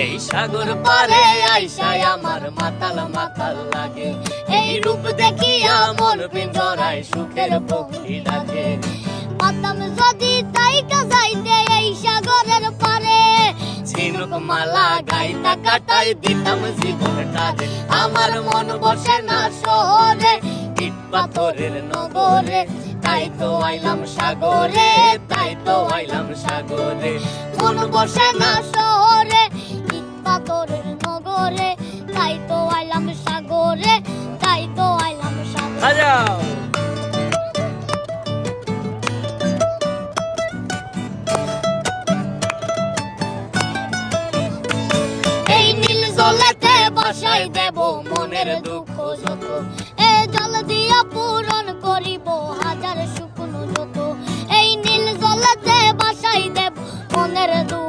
এই সাগর পারে আইসায় আমার মাতাল মাতাল লাগে, এই রূপ দেখিয়া মন পিঞ্জরায় সুখের পক্ষী ডাকে। পাতাম যদি তাইকা যাইতে এই সাগরের পারে, ঝিনুক মালা গাইতা কাটাই দিতাম জীবনটারে। আমার মন বসে না শহরে, ইট পাথরের নগরে, তাই তো আইলাম সাগরে, তাই তো আইলাম সাগরে। মন বসে না শহরে, ইট পাথরের নগরে, তাই তো আইলাম সাগরে, তাই তো আইলাম সাগরে। বাজাও। এই নীল জলেতে বাসাই দেব মনের দুঃখ যত, এ জল দিয়া পূরণ করিব হাজার শুকনো যত। এই নীল জলেতে বাসাই দেব মনের দুঃখ